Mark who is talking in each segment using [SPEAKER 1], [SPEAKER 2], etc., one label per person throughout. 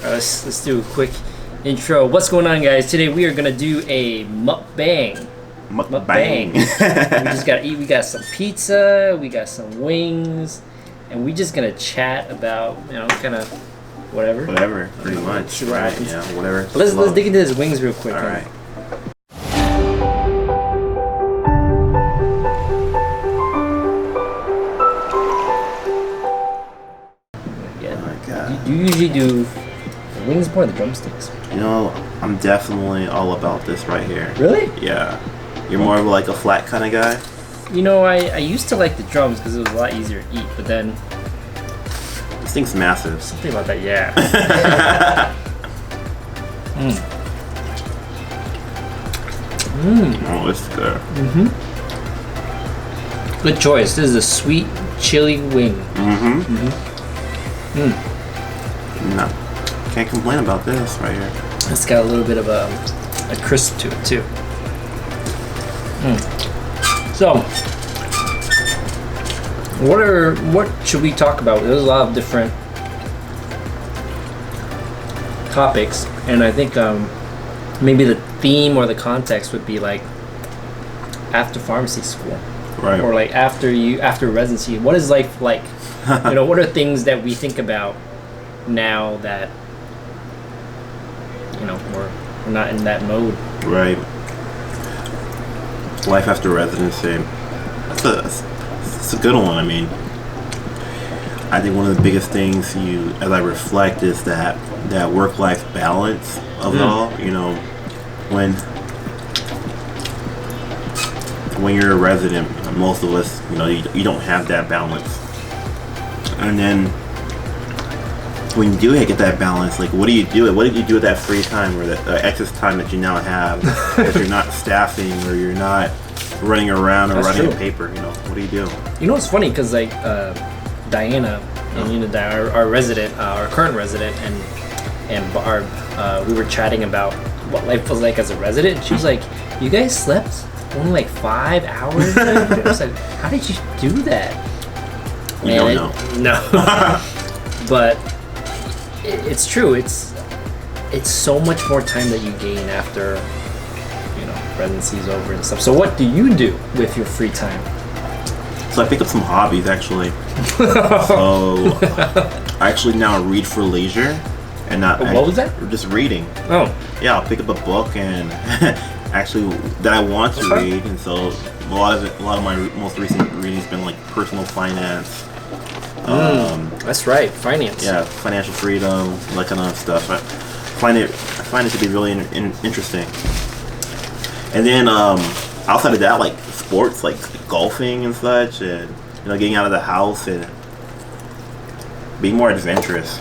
[SPEAKER 1] Let's do a quick intro. What's going on, guys? Today we are gonna do a mukbang.
[SPEAKER 2] Mukbang.
[SPEAKER 1] We just gotta eat. We got some pizza. We got some wings, and we just gonna chat about kind of whatever.
[SPEAKER 2] Whatever, pretty much. Right? Yeah, whatever.
[SPEAKER 1] Let's dig into his wings real quick.
[SPEAKER 2] All right.
[SPEAKER 1] Do you usually do the wings more or the drumsticks?
[SPEAKER 2] You know, I'm definitely all about this right here.
[SPEAKER 1] Really?
[SPEAKER 2] Yeah. You're more of like a flat kind of guy?
[SPEAKER 1] You know, I used to like the drums because it was a lot easier to eat, but then...
[SPEAKER 2] This thing's massive.
[SPEAKER 1] Something about that, yeah.
[SPEAKER 2] Oh, it's good.
[SPEAKER 1] Good choice. This is a sweet chili wing.
[SPEAKER 2] No, can't complain about this right here.
[SPEAKER 1] It's got a little bit of a crisp to it too. So, what should we talk about? There's a lot of different topics, and I think maybe the theme or the context would be like after pharmacy school,
[SPEAKER 2] Right.
[SPEAKER 1] or like after residency. What is life like? What are things that we think about now that we're not in that mode?
[SPEAKER 2] Right. Life after residency. That's a good one. I mean, I think one of the biggest things as I reflect, is that work-life balance of it all. When you're a resident, most of us, you don't have that balance. And then when you do get that balance, like what do you do? What did you do with that free time or that excess time that you now have if you're not staffing or you're not running around or
[SPEAKER 1] That's
[SPEAKER 2] running
[SPEAKER 1] true.
[SPEAKER 2] a paper? What do you do?
[SPEAKER 1] It's funny because like Diana and our resident, our current resident, and Barb, we were chatting about what life was like as a resident. She was like, "You guys slept only like 5 hours?" I was like, "How did you do that?"
[SPEAKER 2] You don't know.
[SPEAKER 1] No. But it's true. It's so much more time that you gain after residency's over and stuff. So what do you do with your free time?
[SPEAKER 2] So I picked up some hobbies actually. So I actually now read for leisure, and not.
[SPEAKER 1] What was that?
[SPEAKER 2] Just reading.
[SPEAKER 1] Oh.
[SPEAKER 2] Yeah, I'll pick up a book and actually that I want to read, and so a lot of my most recent reading has been like personal finance.
[SPEAKER 1] That's right, finance.
[SPEAKER 2] Yeah, financial freedom, that kind of stuff. I find it to be really interesting. And then outside of that, like sports, like golfing and such, and getting out of the house and being more adventurous.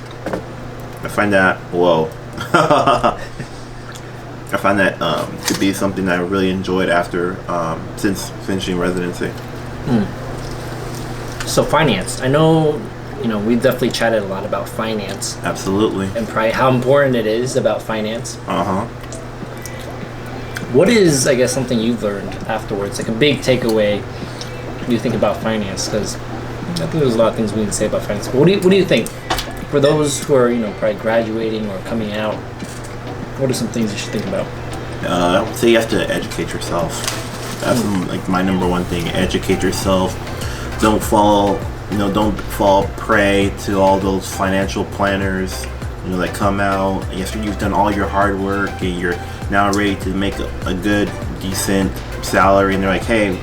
[SPEAKER 2] I find that I find that to be something that I really enjoyed after since finishing residency.
[SPEAKER 1] So finance, I know, we've definitely chatted a lot about finance.
[SPEAKER 2] Absolutely.
[SPEAKER 1] And probably how important it is about finance. What is, I guess, something you've learned afterwards, like a big takeaway when you think about finance? Because I think there's a lot of things we can say about finance. But what do you think? For those who are, probably graduating or coming out, what are some things you should think about?
[SPEAKER 2] I would say you have to educate yourself. That's like my number one thing. Educate yourself. Don't fall prey to all those financial planners, that come out after you've done all your hard work and you're now ready to make a good, decent salary, and they're like, hey,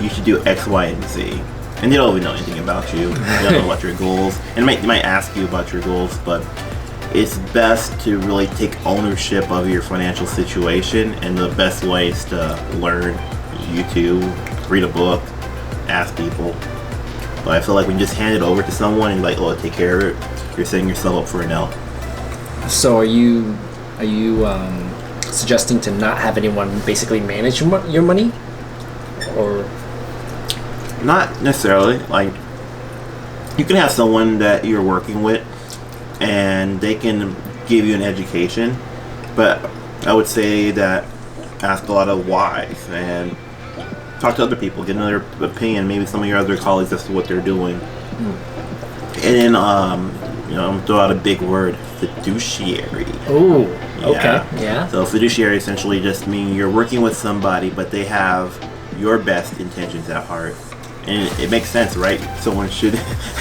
[SPEAKER 2] you should do X, Y, and Z. And they don't even know anything about you. They don't know about your goals. And they might ask you about your goals, but it's best to really take ownership of your financial situation, and the best way is to learn, YouTube, read a book, ask people. But I feel like when you just hand it over to someone and take care of it, you're setting yourself up for an L.
[SPEAKER 1] So are you suggesting to not have anyone basically manage your money, or?
[SPEAKER 2] Not necessarily. Like, you can have someone that you're working with and they can give you an education, but I would say that ask a lot of whys and talk to other people, get another opinion, maybe some of your other colleagues as to what they're doing. And then I'm gonna throw out a big word: fiduciary.
[SPEAKER 1] Ooh, okay, yeah.
[SPEAKER 2] So fiduciary essentially just means you're working with somebody, but they have your best intentions at heart. And it makes sense, right? Someone should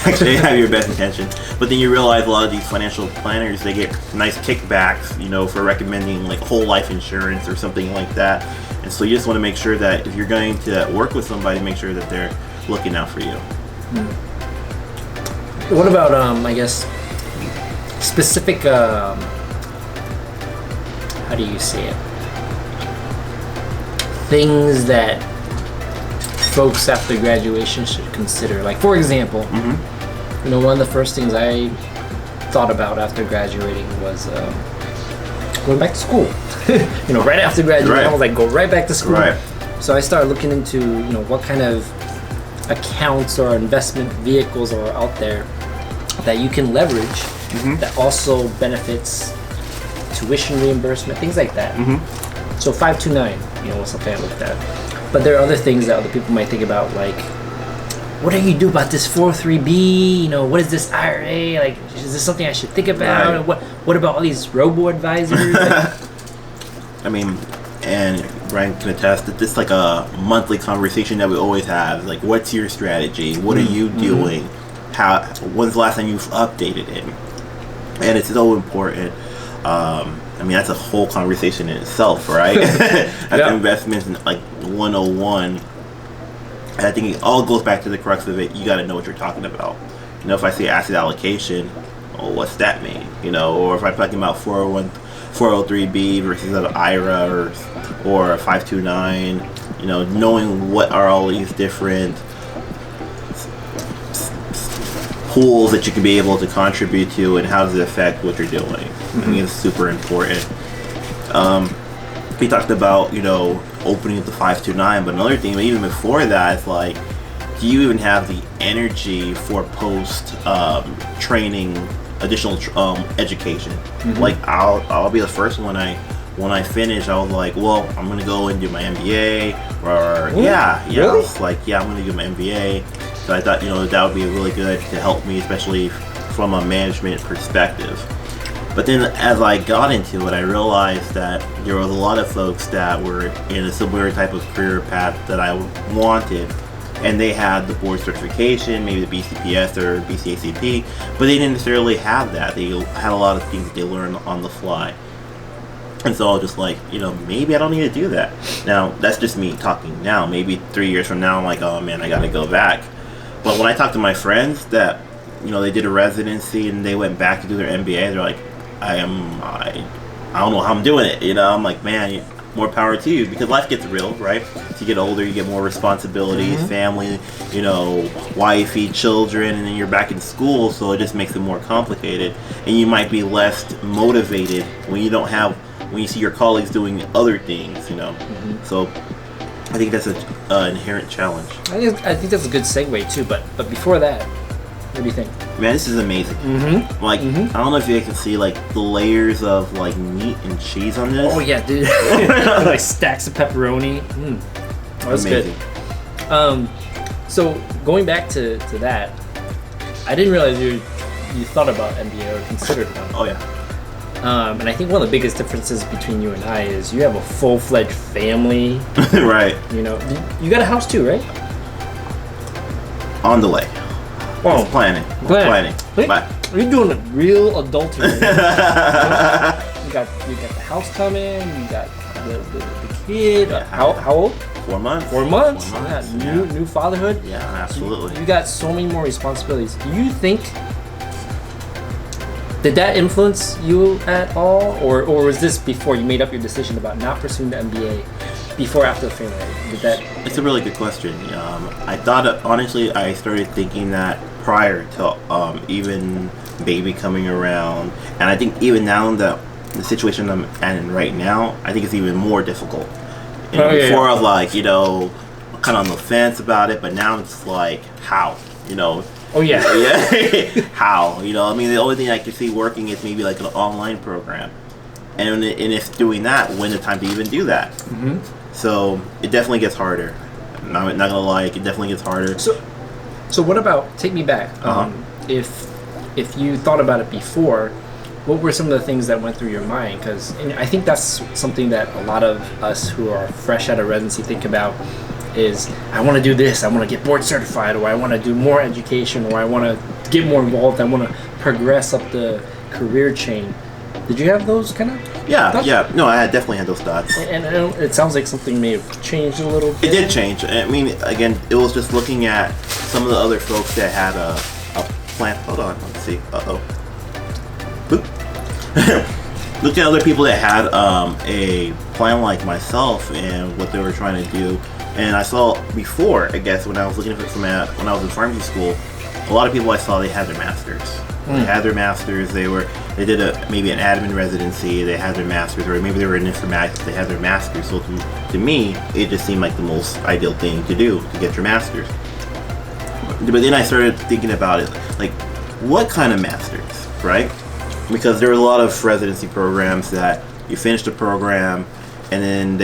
[SPEAKER 2] actually have your best intention. But then you realize a lot of these financial planners, they get nice kickbacks, for recommending like whole life insurance or something like that. And so you just want to make sure that if you're going to work with somebody, make sure that they're looking out for you.
[SPEAKER 1] What about, I guess, specific, how do you say it? Things that folks after graduation should consider. Like, for example, one of the first things I thought about after graduating was going back to school. Right after graduating, I was like, go right back to school.
[SPEAKER 2] Right.
[SPEAKER 1] So I started looking into, what kind of accounts or investment vehicles are out there that you can leverage that also benefits tuition reimbursement, things like that. So 529, was something I looked at. But there are other things that other people might think about, like, what do you do about this 403B? What is this IRA? Like, is this something I should think about?
[SPEAKER 2] Right.
[SPEAKER 1] What about all these robo-advisors?
[SPEAKER 2] I mean, and Brian can attest that this is like a monthly conversation that we always have. Like, what's your strategy? What are you doing? When's the last time you've updated it? And it's so important. That's a whole conversation in itself, right? Investments in like 101. And I think it all goes back to the crux of it. You got to know what you're talking about. If I say asset allocation, what's that mean? Or if I'm talking about 403B versus an IRA or a 529, knowing what are all these different pools that you can be able to contribute to and how does it affect what you're doing. I think it's super important. We talked about, opening up the 529, but another thing, even before that, is like, do you even have the energy for post training, additional education? Like, I'll be the first one. When I finish, I was like, well, I'm gonna go and do my MBA, or
[SPEAKER 1] really?
[SPEAKER 2] I was like, I'm gonna do my MBA. So I thought, that would be really good to help me, especially from a management perspective. But then as I got into it, I realized that there was a lot of folks that were in a similar type of career path that I wanted, and they had the board certification, maybe the BCPS or BCACP, but they didn't necessarily have that. They had a lot of things that they learned on the fly. And so I was just like, maybe I don't need to do that. Now, that's just me talking now. Maybe 3 years from now, I'm like, oh man, I gotta go back. But when I talk to my friends that, they did a residency and they went back to do their MBA, they're like, I don't know how I'm doing it. I'm like, man, more power to you, because life gets real, right? As you get older, you get more responsibilities, family, wifey, children, and then you're back in school, so it just makes it more complicated. And you might be less motivated when you see your colleagues doing other things, So I think that's an inherent challenge.
[SPEAKER 1] I think that's a good segue too, but before that, what do you think?
[SPEAKER 2] Man, this is amazing. I don't know if you can see like the layers of like meat and cheese on this.
[SPEAKER 1] Oh yeah, dude. Like stacks of pepperoni. That's amazing. Good. So going back to that, I didn't realize you thought about MBA or considered one.
[SPEAKER 2] Oh yeah.
[SPEAKER 1] And I think one of the biggest differences between you and I is you have a full-fledged family.
[SPEAKER 2] Right.
[SPEAKER 1] You got a house too, right?
[SPEAKER 2] On the way.
[SPEAKER 1] Oh,
[SPEAKER 2] planning.
[SPEAKER 1] You're doing a real adultery. You got the house coming. You got the kid.
[SPEAKER 2] Yeah.
[SPEAKER 1] How old?
[SPEAKER 2] 4 months.
[SPEAKER 1] 4 months.
[SPEAKER 2] Yeah.
[SPEAKER 1] New fatherhood.
[SPEAKER 2] Yeah, absolutely.
[SPEAKER 1] You got so many more responsibilities. Do you think? Did that influence you at all, or was this before you made up your decision about not pursuing the MBA? Before or after the family?
[SPEAKER 2] It's a really good question. I thought, honestly, I started thinking that prior to even baby coming around, and I think even now that the situation I'm in right now, I think it's even more difficult. Before I was like, kind of on the fence about it, but now it's like, how?
[SPEAKER 1] Oh yeah.
[SPEAKER 2] How? The only thing I could see working is maybe like an online program, and if doing that, when the time to even do that. So it definitely gets harder. I'm not gonna lie, it definitely gets harder.
[SPEAKER 1] So what about, take me back. If if you thought about it before, what were some of the things that went through your mind? Because I think that's something that a lot of us who are fresh out of residency think about is, I want to do this, I want to get board certified, or I want to do more education, or I want to get more involved, I want to progress up the career chain. Did you have those kind of thoughts?
[SPEAKER 2] Yeah. No, I definitely had those thoughts.
[SPEAKER 1] And it sounds like something may have changed a little bit.
[SPEAKER 2] It did change. I mean, again, it was just looking at some of the other folks that had a plan. Hold on, let's see. Boop. Looking at other people that had a plan like myself and what they were trying to do. And I saw before, I guess, when I was looking at it when I was in pharmacy school, a lot of people I saw, they had their masters. They had their masters. They did maybe an admin residency. They had their masters, or maybe they were in informatics. They had their masters. So to me, it just seemed like the most ideal thing to do, to get your masters. But then I started thinking about it, like, what kind of masters, right? Because there were a lot of residency programs that you finish the program and then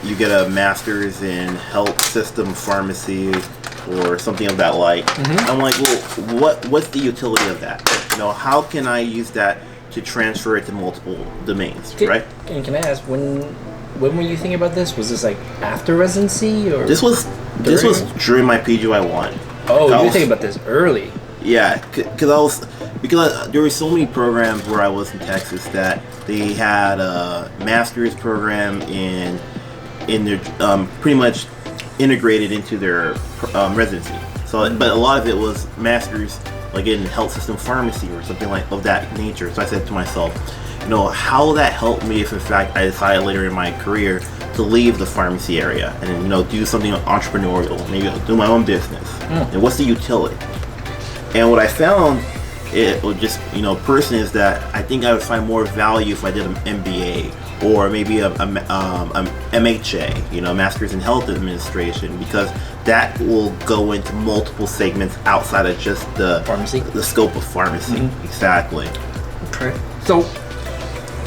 [SPEAKER 2] you get a master's in health system pharmacy or something of that like. I'm like, well, what's the utility of that? How can I use that to transfer it to multiple domains, right?
[SPEAKER 1] And can I ask, when were you thinking about this? Was this like after residency, or
[SPEAKER 2] this was during my PGY1?
[SPEAKER 1] Oh, you were thinking about this early.
[SPEAKER 2] Yeah, because there were so many programs where I was in Texas that they had a master's program in their pretty much integrated into their residency. So, but a lot of it was masters, like in health system pharmacy or something like of that nature. So I said to myself, how will that help me if in fact I decided later in my career to leave the pharmacy area and do something entrepreneurial, maybe do my own business, and what's the utility? And what I found, it was just personally, is that I think I would find more value if I did an MBA or maybe a MHA, Master's in Health Administration, because that will go into multiple segments outside of just the
[SPEAKER 1] pharmacy,
[SPEAKER 2] the scope of pharmacy. Exactly.
[SPEAKER 1] Okay. So,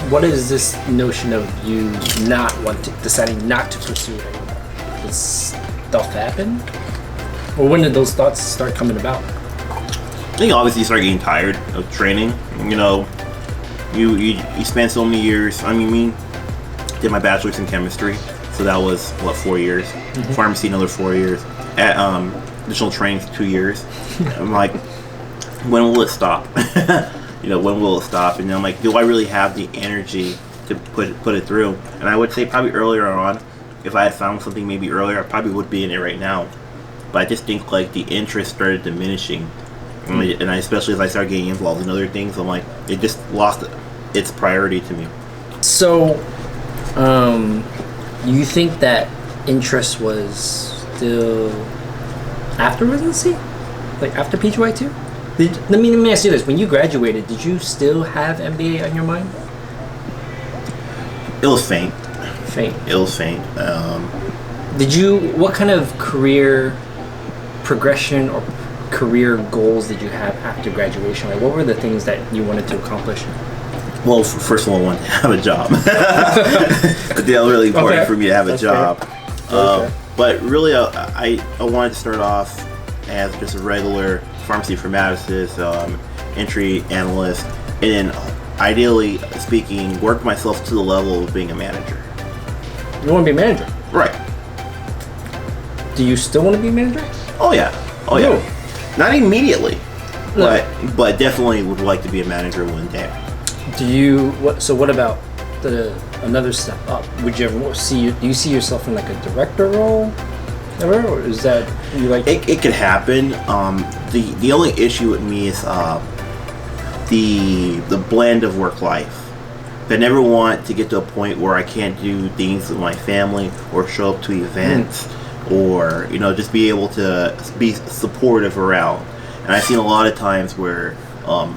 [SPEAKER 1] what is this notion of you deciding not to pursue it anymore? Does stuff happen, or when did those thoughts start coming about?
[SPEAKER 2] I think obviously you start getting tired of training. You spend so many years. I mean, did my bachelor's in chemistry, so that was 4 years. Pharmacy another 4 years. At additional training 2 years. I'm like, when will it stop? When will it stop? And I'm like, do I really have the energy to put it through? And I would say probably earlier on, if I had found something maybe earlier, I probably would be in it right now. But I just think like the interest started diminishing. And especially as I started getting involved in other things, I'm like, it just lost its priority to me.
[SPEAKER 1] So, you think that interest was still after residency? Like after PGY2? Let me ask you this. When you graduated, did you still have MBA on your mind?
[SPEAKER 2] It was faint.
[SPEAKER 1] Faint.
[SPEAKER 2] It was faint.
[SPEAKER 1] What kind of career progression or career goals did you have after graduation? Like, what were the things that you wanted to accomplish?
[SPEAKER 2] Well, first of all, I wanted to have a job. It's really important for me to have a job. But really, I wanted to start off as just a regular pharmacy informaticist, entry analyst, and then ideally speaking, work myself to the level of being a manager.
[SPEAKER 1] You want to be a manager?
[SPEAKER 2] Right.
[SPEAKER 1] Do you still want to be a manager?
[SPEAKER 2] Oh yeah.
[SPEAKER 1] No.
[SPEAKER 2] Not immediately,
[SPEAKER 1] No.
[SPEAKER 2] but definitely would like to be a manager one day.
[SPEAKER 1] What about another step up? Would you ever do you see yourself in like a director role ever, or is that you like?
[SPEAKER 2] It could happen. The only issue with me is the blend of work life. I never want to get to a point where I can't do things with my family or show up to events. Or just be able to be supportive around. And I've seen a lot of times where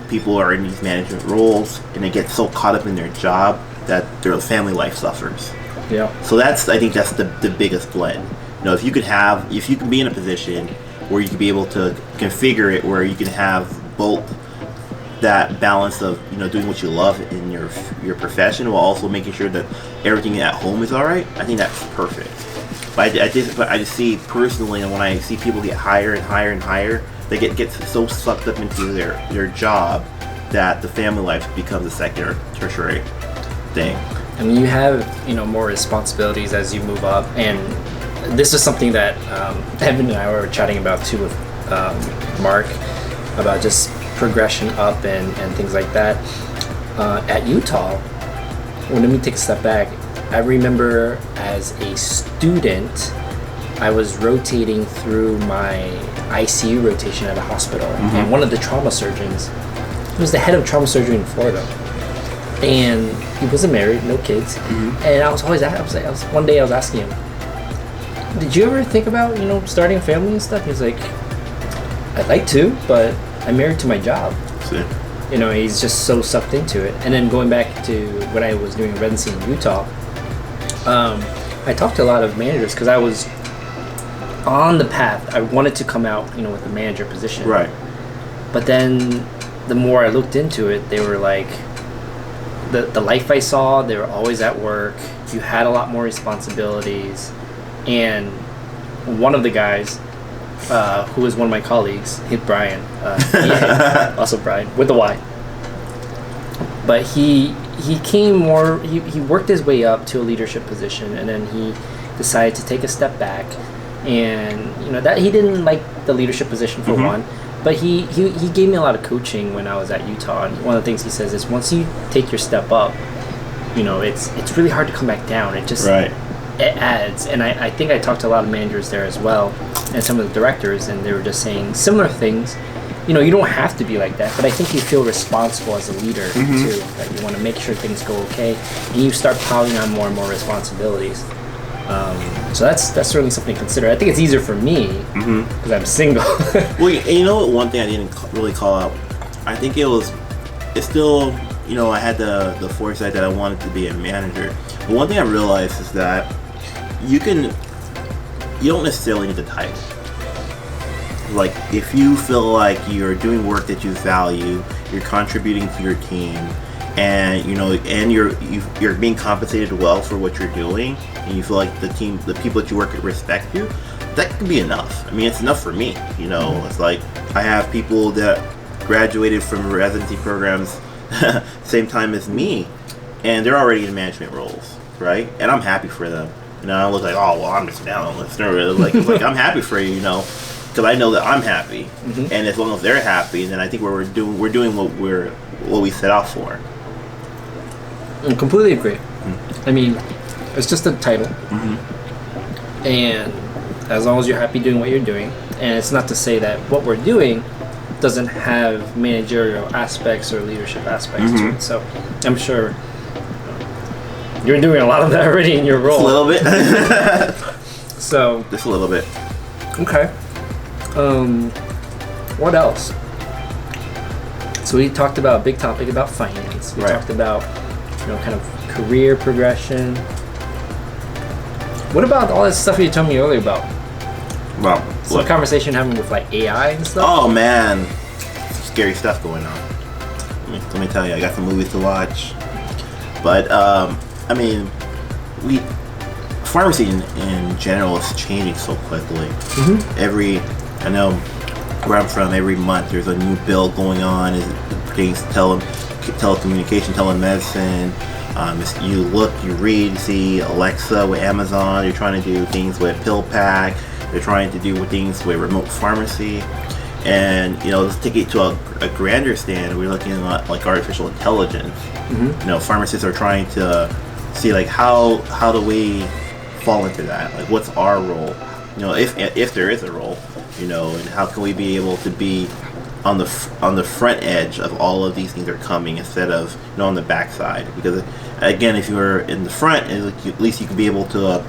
[SPEAKER 2] people are in these management roles and they get so caught up in their job that their family life suffers.
[SPEAKER 1] Yeah.
[SPEAKER 2] So I think that's the biggest blend. If you can be in a position where you can be able to configure it where you can have both that balance of doing what you love in your profession while also making sure that everything at home is all right, I think that's perfect. But I just see personally, and when I see people get higher and higher and higher, they get so sucked up into their job that the family life becomes a secondary, tertiary thing.
[SPEAKER 1] I mean, you have, more responsibilities as you move up, and this is something that Evan and I were chatting about too with Mark, about just progression up and things like that. At Utah, well, let me take a step back. I remember as a student, I was rotating through my ICU rotation at a hospital, and one of the trauma surgeons, he was the head of trauma surgery in Florida, and he wasn't married, no kids, and I was always one day I was asking him, did you ever think about starting a family and stuff? He's like, I'd like to, but I'm married to my job.
[SPEAKER 2] See?
[SPEAKER 1] He's just so sucked into it. And then going back to when I was doing residency in Utah, I talked to a lot of managers because I was on the path. I wanted to come out, with a manager position.
[SPEAKER 2] Right.
[SPEAKER 1] But then the more I looked into it, they were like, the life I saw, they were always at work. You had a lot more responsibilities. And one of the guys, who was one of my colleagues, Brian, also Brian, with the Y. But he came more, he worked his way up to a leadership position, and then he decided to take a step back. And, that he didn't like the leadership position for one, but he gave me a lot of coaching when I was at Utah. And one of the things he says is once you take your step up, it's really hard to come back down. It just...
[SPEAKER 2] Right.
[SPEAKER 1] It adds, and I think I talked to a lot of managers there as well, and some of the directors, and they were just saying similar things. You don't have to be like that, but I think you feel responsible as a leader too, that you want to make sure things go okay, and you start piling on more and more responsibilities. So that's certainly something to consider. I think it's easier for me because I'm single.
[SPEAKER 2] Well, one thing I didn't really call out, I think it's still, I had the foresight that I wanted to be a manager. But one thing I realized is that you don't necessarily need the title. Like, if you feel like you're doing work that you value, you're contributing to your team, and and you're being compensated well for what you're doing, and you feel like the people that you work with respect you, that could be enough. I mean, it's enough for me. It's like I have people that graduated from residency programs same time as me, and they're already in management roles, right? And I'm happy for them. I look like, oh well, I'm just down on this. It's like I'm happy for you, because I know that I'm happy, and as long as they're happy, then I think we're doing what we set out for.
[SPEAKER 1] I completely agree. I mean, it's just a title, and as long as you're happy doing what you're doing, and it's not to say that what we're doing doesn't have managerial aspects or leadership aspects to it. So I'm sure you're doing a lot of that already in your role.
[SPEAKER 2] Just a little bit.
[SPEAKER 1] So
[SPEAKER 2] just a little bit.
[SPEAKER 1] Okay. What else? So we talked about a big topic about finance. We talked about kind of career progression. What about all that stuff you told me earlier about?
[SPEAKER 2] Well,
[SPEAKER 1] some conversation having with like AI and stuff?
[SPEAKER 2] Oh man, some scary stuff going on. Let me tell you, I got some movies to watch. But I mean, pharmacy in general is changing so quickly. I know where I'm from, every month there's a new bill going on as it pertains to telecommunication, telemedicine. You look, you read, you see Alexa with Amazon. You're trying to do things with PillPack. They're trying to do things with remote pharmacy. And let's take it to a grander stand. We're looking at like artificial intelligence. Pharmacists are trying to see like how do we fall into that? Like, what's our role? If there is a role, and how can we be able to be on the front edge of all of these things that are coming instead of on the back side? Because again, if you're in the front, at least you can be able to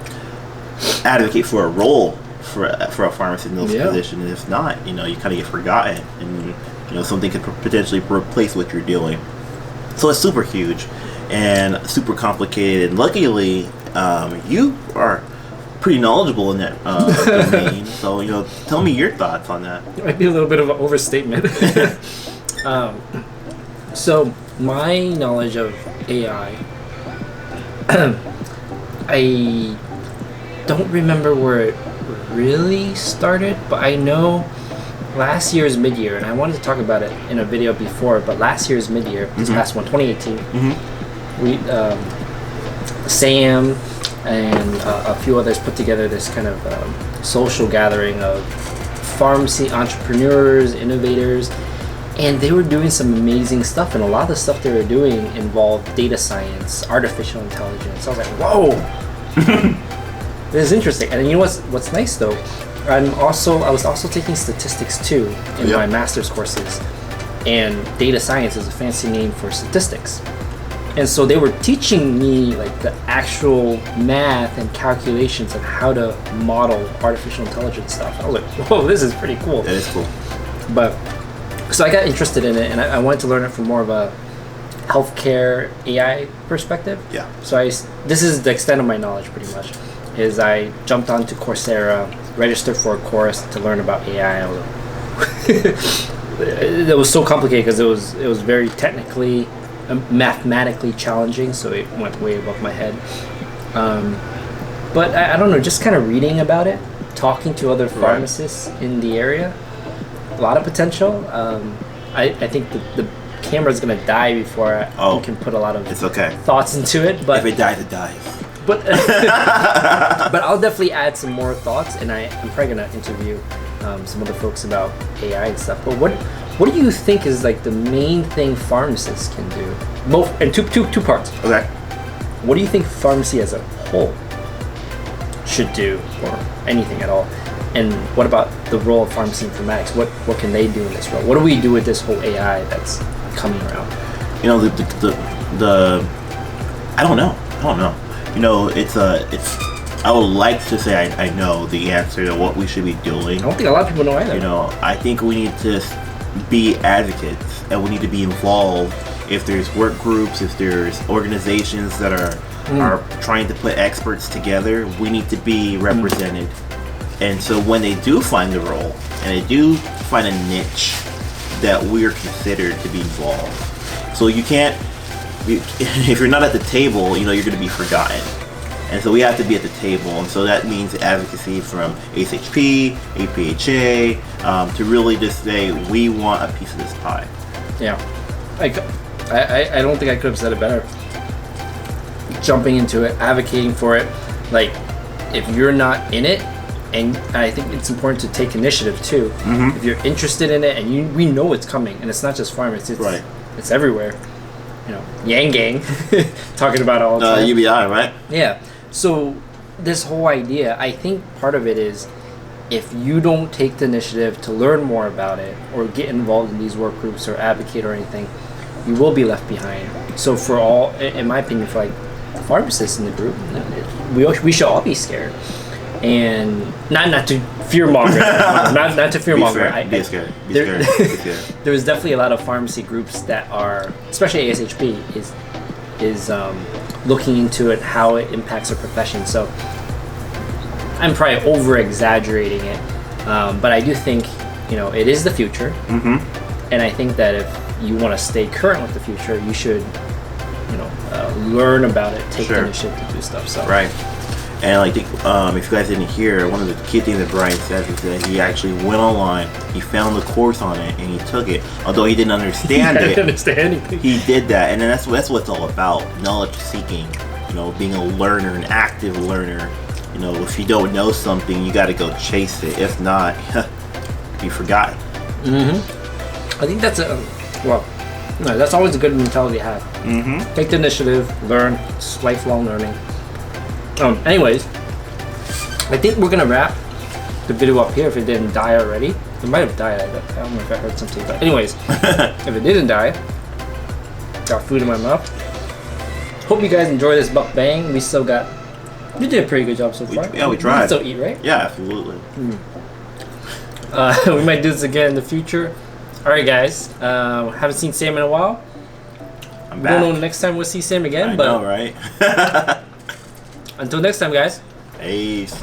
[SPEAKER 2] advocate for a role for a pharmacist in those positions. And if not, you kind of get forgotten, and something could potentially replace what you're doing. So it's super huge and super complicated. And luckily, you are pretty knowledgeable in that domain. So tell me your thoughts on that.
[SPEAKER 1] It might be a little bit of an overstatement. So my knowledge of AI, I don't remember where it really started, but I know last year's mid-year, and I wanted to talk about it in a video before, but last year's mid-year, this past one, 2018, we, Sam and a few others put together this kind of social gathering of pharmacy entrepreneurs, innovators, and they were doing some amazing stuff, and a lot of the stuff they were doing involved data science, artificial intelligence. I was like, whoa, this is interesting. And you know what's nice though? I was also taking statistics too in my master's courses, and data science is a fancy name for statistics. And so they were teaching me like the actual math and calculations of how to model artificial intelligence stuff. I was like, whoa, this is pretty cool.
[SPEAKER 2] It is cool.
[SPEAKER 1] But so I got interested in it, and I wanted to learn it from more of a healthcare AI perspective.
[SPEAKER 2] Yeah.
[SPEAKER 1] So this is the extent of my knowledge pretty much. Is I jumped onto Coursera, registered for a course to learn about AI. It was so complicated because it was very technically, mathematically challenging, so it went way above my head. But I don't know, just kind of reading about it, talking to other pharmacists in the area, a lot of potential. I think the camera's gonna die before you can put a lot of thoughts into it. But
[SPEAKER 2] if it dies, it dies.
[SPEAKER 1] But but I'll definitely add some more thoughts, and I'm probably gonna interview some other folks about AI and stuff. But what do you think is like the main thing pharmacists can do? And two parts.
[SPEAKER 2] Okay.
[SPEAKER 1] What do you think pharmacy as a whole should do, or anything at all? And what about the role of pharmacy informatics? What can they do in this role? What do we do with this whole AI that's coming around?
[SPEAKER 2] You know, the I don't know. You know, it's I would like to say I know the answer to what we should be doing.
[SPEAKER 1] I don't think a lot of people know either.
[SPEAKER 2] You know, I think we need to be advocates, and we need to be involved. If there's work groups, if there's organizations that are trying to put experts together, we need to be represented. And so when they do find the role, and they do find a niche, that we're considered to be involved. So you can't, if you're not at the table, you know, you're going to be forgotten. And so we have to be at the table. And so that means advocacy from ASHP, APHA, to really just say, we want a piece of this pie.
[SPEAKER 1] Yeah. I don't think I could have said it better. Jumping into it, advocating for it. Like, if you're not in it, and I think it's important to take initiative too. If you're interested in it, and we know it's coming, and it's not just pharmacy, it's everywhere. You know, Yang Gang talking about it all the time.
[SPEAKER 2] UBI, right?
[SPEAKER 1] Yeah. So this whole idea, I think part of it is, if you don't take the initiative to learn more about it, or get involved in these work groups, or advocate or anything, you will be left behind. So for all, in my opinion, for like pharmacists in the group, we should all be scared. And not to fearmonger, not to fearmonger.
[SPEAKER 2] Be scared.
[SPEAKER 1] There was definitely a lot of pharmacy groups that are, especially ASHP, is looking into it, how it impacts our profession. So I'm probably over exaggerating it, but I do think, you know, it is the future, and I think that if you want to stay current with the future, you should, you know, learn about it, take the initiative to do stuff. So
[SPEAKER 2] right. And like, if you guys didn't hear, one of the key things that Brian says is that he actually went online, he found the course on it, and he took it. Although he didn't understand it,
[SPEAKER 1] didn't understand anything.
[SPEAKER 2] He did that, and then that's what it's all about: knowledge seeking. You know, being a learner, an active learner. You know, if you don't know something, you got to go chase it. If not, you forgot.
[SPEAKER 1] I think that's that's always a good mentality to have. Take the initiative, learn. It's lifelong learning. Anyways, I think we're gonna wrap the video up here if it didn't die already. It might have died. I don't know if I heard something, but anyways, if it didn't die, got food in my mouth. Hope you guys enjoy this mukbang. You did a pretty good job so far.
[SPEAKER 2] We tried.
[SPEAKER 1] We can still eat, right?
[SPEAKER 2] Yeah, absolutely.
[SPEAKER 1] We might do this again in the future. All right, guys. Haven't seen Sam in a while.
[SPEAKER 2] I'm back.
[SPEAKER 1] Don't know next time we'll see Sam again.
[SPEAKER 2] I know, right?
[SPEAKER 1] Until next time, guys.
[SPEAKER 2] Peace.